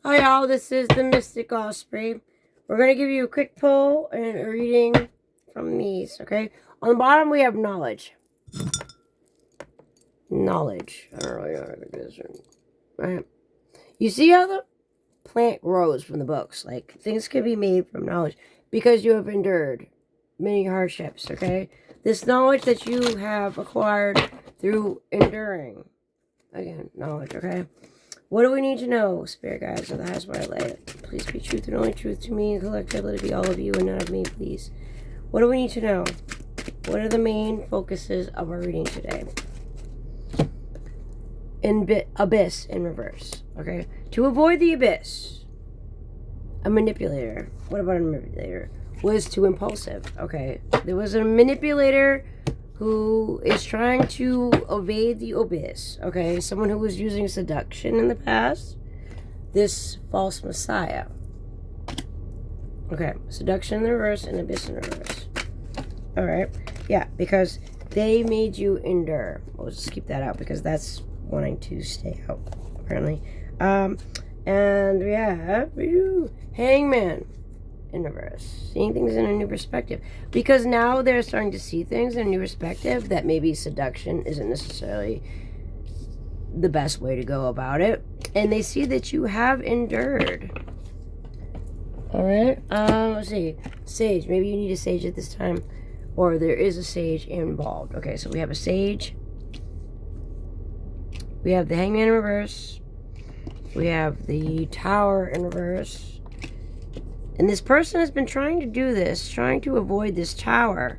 Hi y'all, this is the Mystic Osprey. We're going to give you a quick pull and a reading from these, okay? On the bottom we have knowledge. Knowledge. I don't really know what it is. Right? You see how the plant grows from the books. Like, things can be made from knowledge because you have endured many hardships, okay? This knowledge that you have acquired through enduring. Again, knowledge, okay? What do we need to know, spirit guides of the highest way I lay it? Please be truth and only truth to me and collectively let it be all of you and none of me, please. What do we need to know? What are the main focuses of our reading today? Abyss in reverse, okay? To avoid the abyss, a manipulator. What about a manipulator? Was too impulsive, okay? There was a manipulator who is trying to evade the abyss, okay? Someone who was using seduction in the past. This false messiah. Okay, seduction in the reverse and abyss in reverse. Alright, yeah, because they made you endure. We'll just keep that out because that's wanting to stay out, apparently. And we have Hangman in reverse, seeing things in a new perspective, because now they're starting to see things in a new perspective that maybe seduction isn't necessarily the best way to go about it, and they see that you have endured. All right, let's see, sage. Maybe you need a sage at this time, or there is a sage involved. Okay, so we have a sage, we have the Hangman in reverse, we have the Tower in reverse. And this person has been trying to do this, trying to avoid this tower,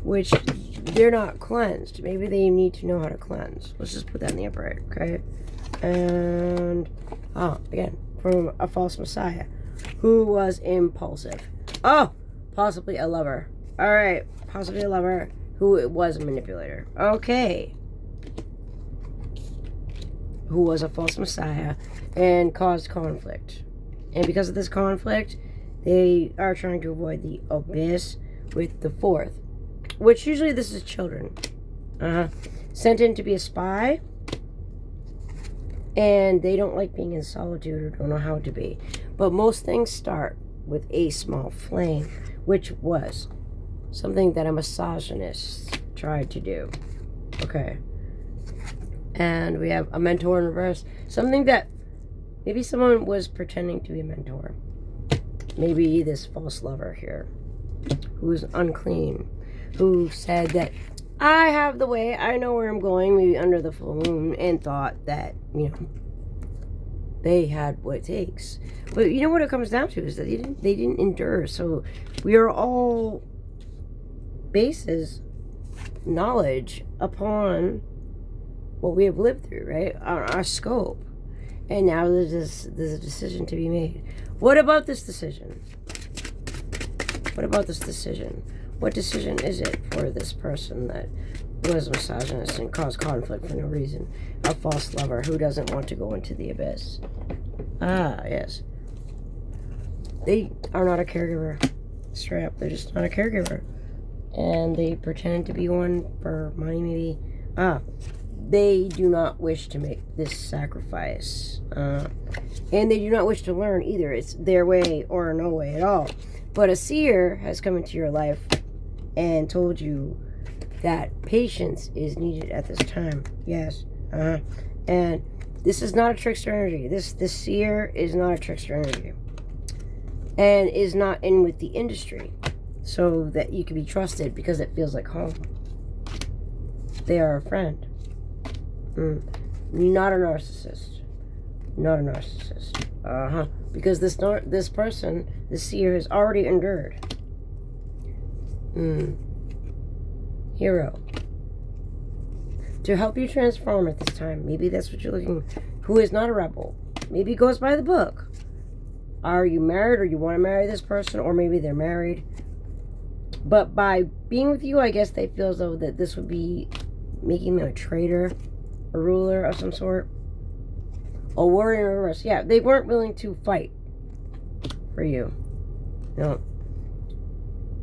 which they're not cleansed. Maybe they need to know how to cleanse. Let's just put that in the upright, okay? And, again, from a false messiah who was impulsive. Oh, possibly a lover. All right, possibly a lover who was a manipulator. Okay. Who was a false messiah and caused conflict. And because of this conflict, they are trying to avoid the abyss with the fourth. Which usually this is children. Sent in to be a spy. And they don't like being in solitude or don't know how to be. But most things start with a small flame. Which was something that a misogynist tried to do. Okay. And we have a mentor in reverse. Something that maybe someone was pretending to be a mentor. Maybe this false lover here, who was unclean, who said that I have the way, I know where I'm going, maybe under the full moon, and thought that, they had what it takes. But you know what it comes down to is that they didn't endure. So we are all bases knowledge upon what we have lived through, right? Our scope. And now there's a decision to be made. What about this decision? What about this decision? What decision is it for this person that was a misogynist and caused conflict for no reason? A false lover who doesn't want to go into the abyss. Yes. They are not a caregiver. Straight up, they're just not a caregiver. And they pretend to be one for money, maybe. They do not wish to make this sacrifice. And they do not wish to learn either. It's their way or no way at all. But a seer has come into your life and told you that patience is needed at this time. Yes. And this is not a trickster energy. This seer is not a trickster energy. And is not in with the industry. So that you can be trusted because it feels like home. They are a friend. Not a narcissist. Not a narcissist. Because this person, this seer, has already endured. Hero. To help you transform at this time. Maybe that's what you're looking for. Who is not a rebel. Maybe goes by the book. Are you married or you want to marry this person? Or maybe they're married. But by being with you, I guess they feel as though that this would be making them a traitor. A ruler of some sort. A warrior in reverse. Yeah, they weren't willing to fight for you. No.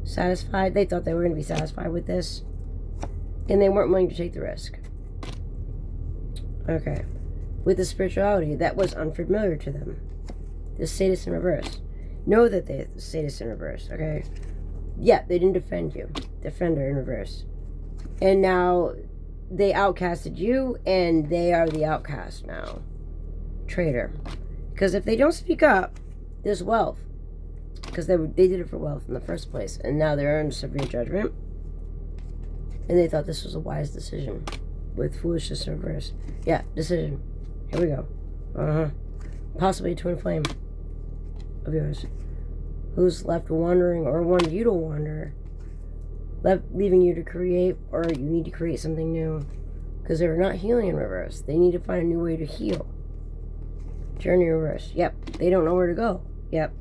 Satisfied. They thought they were going to be satisfied with this. And they weren't willing to take the risk. Okay. with the spirituality that was unfamiliar to them. The status in reverse. Know that they status in reverse, okay? Yeah, they didn't defend you. Defender in reverse. And now they outcasted you, and they are the outcast now. Traitor. Because if they don't speak up, there's wealth. Because they did it for wealth in the first place, and now they're under severe judgment. And they thought this was a wise decision. With foolishness in reverse. Yeah, decision. Here we go. Possibly a twin flame of yours. Who's left wandering or wanted you to wander. Leaving you to create, or you need to create something new. Because they're not healing in reverse. They need to find a new way to heal. Journey in reverse. Yep. They don't know where to go. Yep.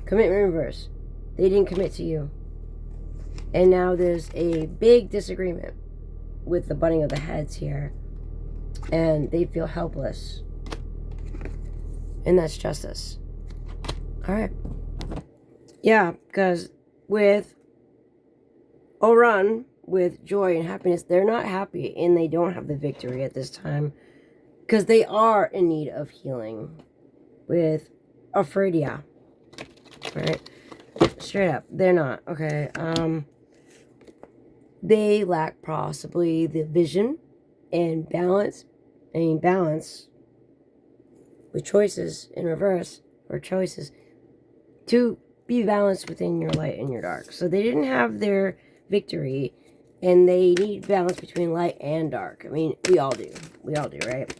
Commitment in reverse. They didn't commit to you. And now there's a big disagreement with the butting of the heads here. And they feel helpless. And that's justice. Alright. Yeah, because with Oran, with joy and happiness, they're not happy and they don't have the victory at this time. Because they are in need of healing. With Aphrodite. Right? Straight up. They're not. Okay. They lack possibly the vision and balance. I mean, balance with choices in reverse, or choices to be balanced within your light and your dark. So they didn't have their victory, and they need balance between light and dark. I mean, we all do. We all do, right?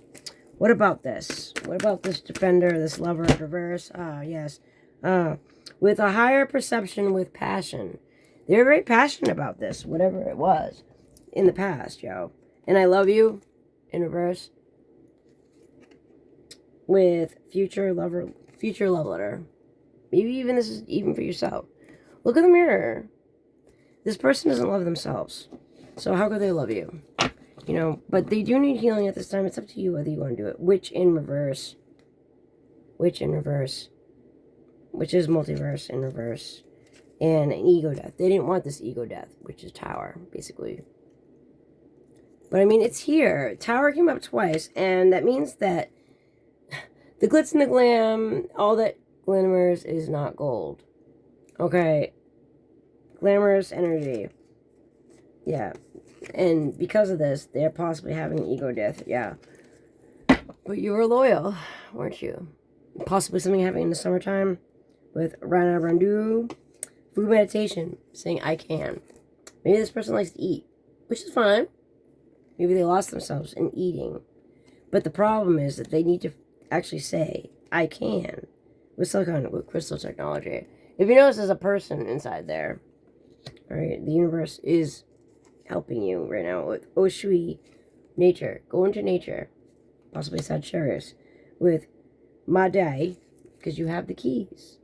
What about this? What about this defender, this lover of reverse? Yes. With a higher perception with passion. They're very passionate about this, whatever it was in the past, yo. And I love you in reverse. With future love letter. Maybe even this is even for yourself. Look in the mirror. This person doesn't love themselves. So how could they love you? You know, but they do need healing at this time. It's up to you whether you want to do it. Witch in reverse. Witch in reverse. Which is multiverse in reverse. And an ego death. They didn't want this ego death, which is Tower, basically. But I mean, it's here. Tower came up twice, and that means that the glitz and the glam, all that glimmers is not gold. Okay. Glamorous energy. Yeah. And because of this, they're possibly having ego death. Yeah. But you were loyal, weren't you? Possibly something happening in the summertime with Rana Randu. Food meditation, saying I can. Maybe this person likes to eat, which is fine. Maybe they lost themselves in eating. But the problem is that they need to actually say I can. With silicon, with crystal technology. If you notice, there's a person inside there. Alright, the universe is helping you right now with Oshui, nature. Go into nature. Possibly Sagittarius. With Madai, because you have the keys.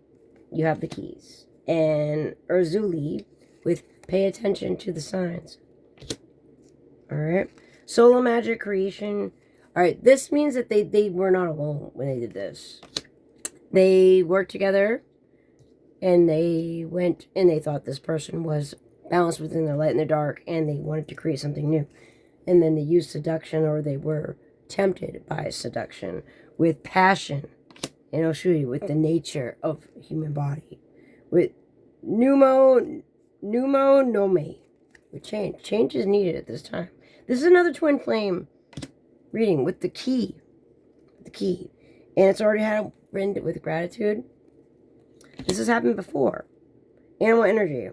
You have the keys. And Urzuli with pay attention to the signs. Alright. Solar magic creation. Alright, this means that they were not alone when they did this. They worked together. And they went and they thought this person was balanced within their light and their dark. And they wanted to create something new. And then they used seduction, or they were tempted by seduction. With passion. And Oshui with the nature of human body. With Numo Nome. With change. Change is needed at this time. This is another twin flame reading with the key. The key. And it's already happened with gratitude. This has happened before. Animal energy.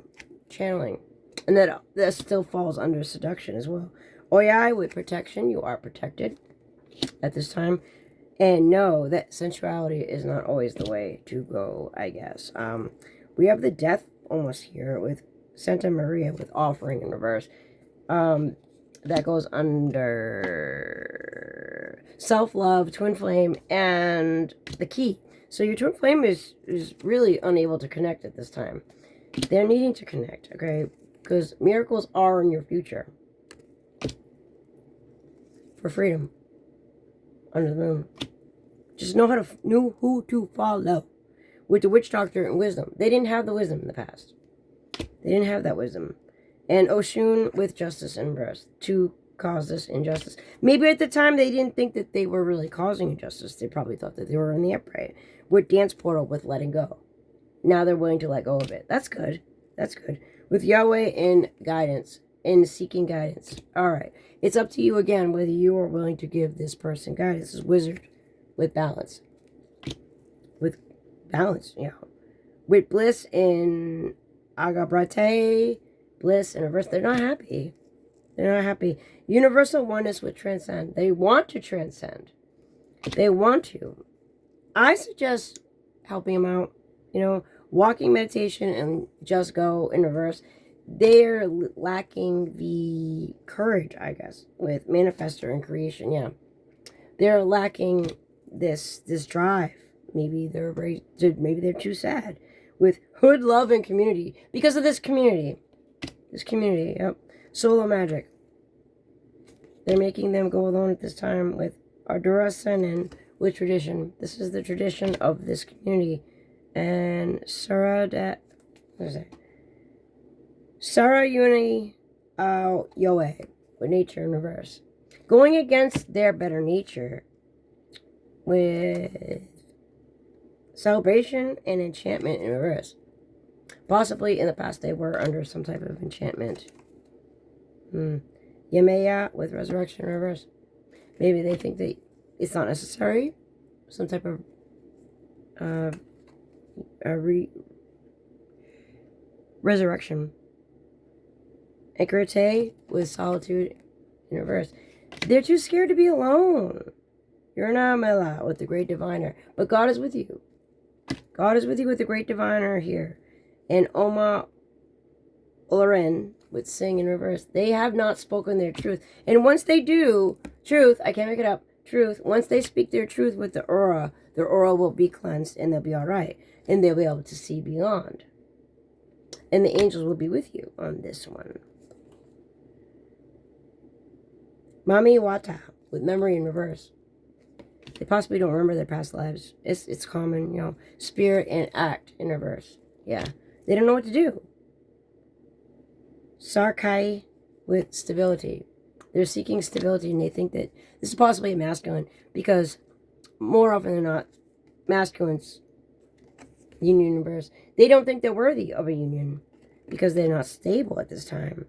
Channeling. And that still falls under seduction as well. Oyai with protection. You are protected at this time. And know that sensuality is not always the way to go, I guess. We have the death almost here with Santa Maria with offering in reverse. That goes under self-love, twin flame, and the key. So your twin flame is really unable to connect at this time. They're needing to connect, okay? Because miracles are in your future. For freedom. Under the moon. Just know who to follow. With the witch doctor and wisdom. They didn't have the wisdom in the past. They didn't have that wisdom. And Oshun with justice and breast. To cause this injustice. Maybe at the time they didn't think that they were really causing injustice. They probably thought that they were in the upright. With Dance Portal, with letting go. Now they're willing to let go of it. That's good. That's good. With Yahweh in guidance, in seeking guidance. All right. It's up to you again whether you are willing to give this person guidance. This is Wizard with balance. With balance, yeah. With Bliss in Agabrate, Bliss in reverse, they're not happy. They're not happy. Universal oneness with transcend. They want to transcend. They want to. I suggest helping them out. You know, walking meditation and just go in reverse. They're lacking the courage, I guess, with manifestor and creation. Yeah, they're lacking this drive. Maybe they're too sad with hood love and community because of this community. This community, yep. Solo magic. They're making them go alone at this time with Ardura Sen and with tradition. This is the tradition of this community. And Sarah Uni Yoe with nature in reverse. Going against their better nature with celebration and enchantment in reverse. Possibly in the past they were under some type of enchantment. Yemeya with resurrection in reverse. Maybe they think that it's not necessary. Some type of resurrection. Ekrate with solitude in reverse. They're too scared to be alone. You're not Mela with the great diviner. But God is with you. God is with you with the great diviner here. And Oma Olaren with sing in reverse. They have not spoken their truth. And once they do, truth, I can't make it up, truth, once they speak their truth with the aura, their aura will be cleansed and they'll be all right. And they'll be able to see beyond. And the angels will be with you on this one. Mami Wata with memory in reverse. They possibly don't remember their past lives. It's common, you know. Spirit and act in reverse. Yeah. They don't know what to do. Sarkai with stability. They're seeking stability and they think that this is possibly a masculine because more often than not, masculines, union in reverse, they don't think they're worthy of a union because they're not stable at this time.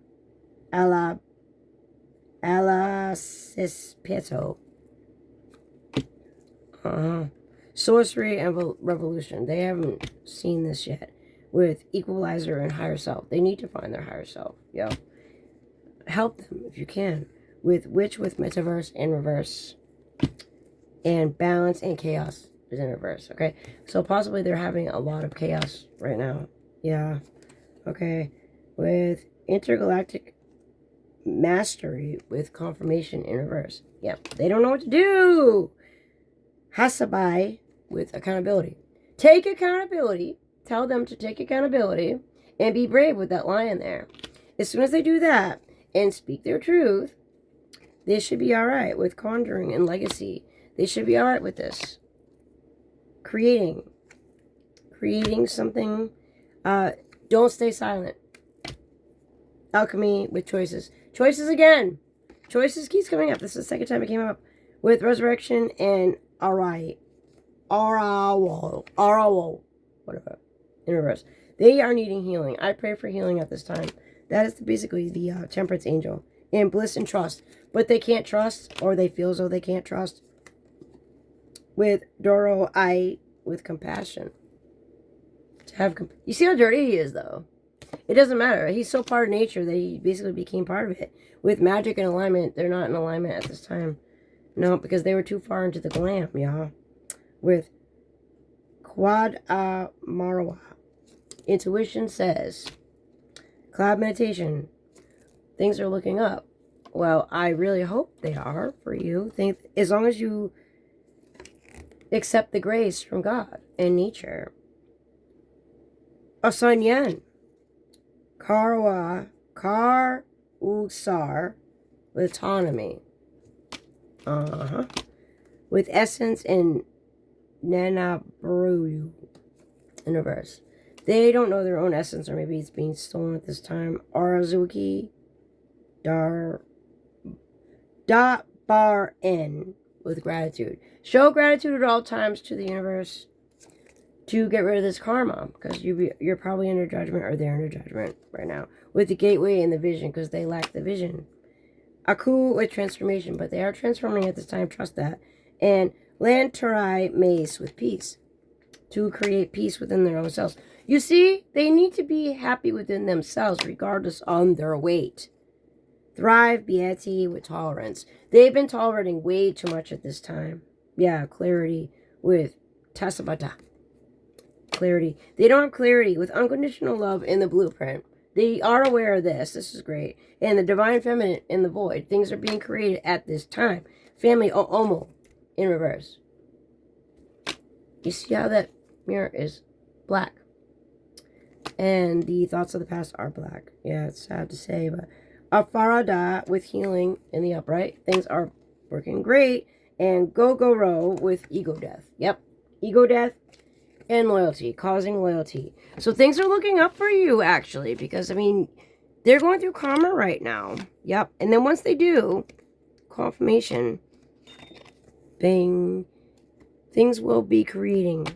Ala Cispieto. Sorcery and revolution. They haven't seen this yet. With equalizer and higher self. They need to find their higher self. Yeah. Help them if you can. With witch with metaverse in reverse. And balance and chaos is in reverse. Okay. So possibly they're having a lot of chaos right now. Yeah. Okay. With intergalactic mastery with confirmation in reverse. Yeah. They don't know what to do. Hasabai with accountability. Take accountability. Tell them to take accountability and be brave with that lion there. As soon as they do that and speak their truth, they should be all right with conjuring and legacy. They should be all right with this. Creating something. Don't stay silent. Alchemy with choices. Choices again. Choices keeps coming up. This is the second time it came up. With resurrection and Arawal. Whatever. In reverse. They are needing healing. I pray for healing at this time. That is basically the temperance angel. And bliss and trust. But they can't trust, or they feel as though they can't trust. With Doro, with compassion. You see how dirty he is, though. It doesn't matter. He's so part of nature that he basically became part of it. With magic and alignment, they're not in alignment at this time. No, because they were too far into the glam, y'all. With Quad Marwa. Intuition says, cloud meditation. Things are looking up. Well, I really hope they are for you. As long as you accept the grace from God and nature. Asanyan. Kar Usar with autonomy. With essence and Nanaburu in reverse. They don't know their own essence, or maybe it's being stolen at this time. Arazuki bar in with gratitude. Show gratitude at all times to the universe to get rid of this karma, because you're probably under judgment, or they're under judgment right now with the gateway and the vision, because they lack the vision. Aku with transformation, but they are transforming at this time, trust that. And Lantarai mace with peace, to create peace within their own selves. You see, they need to be happy within themselves regardless on their weight. Thrive, Beati with tolerance. They've been tolerating way too much at this time. Yeah, clarity with Tasabata. Clarity. They don't have clarity with unconditional love in the blueprint. They are aware of this. This is great. And the divine feminine in the void. Things are being created at this time. Family Omo in reverse. You see how that mirror is black? And the thoughts of the past are black. Yeah, it's sad to say, but Afarada with healing in the upright. Things are working great. And Gogoro with ego death. Yep. Ego death and loyalty. Causing loyalty. So things are looking up for you, actually. Because, I mean, they're going through karma right now. Yep. And then once they do, confirmation. Bing. Things will be creating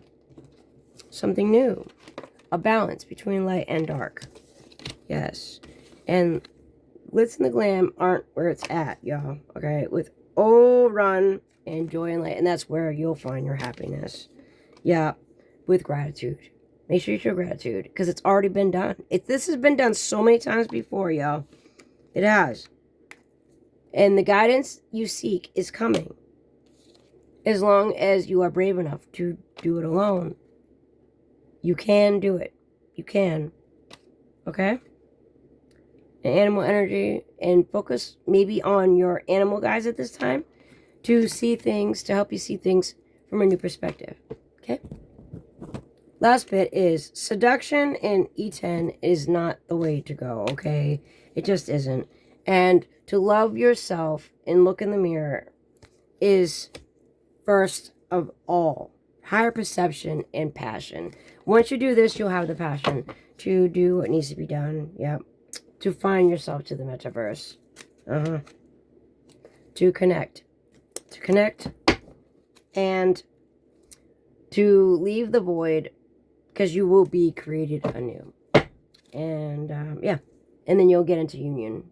something new. A balance between light and dark. Yes. And glitz and the glam aren't where it's at, y'all. Okay? With run and joy and light. And that's where you'll find your happiness. Yeah. With gratitude. Make sure you show gratitude. Because it's already been done. This has been done so many times before, y'all. It has. And the guidance you seek is coming. As long as you are brave enough to do it alone. You can do it. You can. Okay? And animal energy. And focus maybe on your animal guides at this time. To see things. To help you see things from a new perspective. Okay? Last bit is seduction and E10 is not the way to go. Okay? It just isn't. And to love yourself and look in the mirror is first of all. Higher perception and passion. Once you do this, you'll have the passion to do what needs to be done. Yep. To find yourself to the metaverse. To connect. To connect. And to leave the void. Because you will be created anew. And, yeah. And then you'll get into union.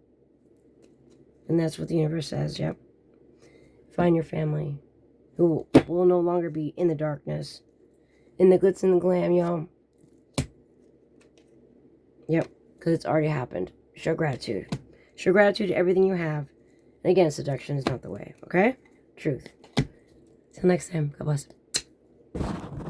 And that's what the universe says, yep. Find your family. Who will no longer be in the darkness. In the glitz and the glam, y'all. Yep. Because it's already happened. Show gratitude. Show gratitude to everything you have. And again, seduction is not the way. Okay? Truth. Till next time. God bless.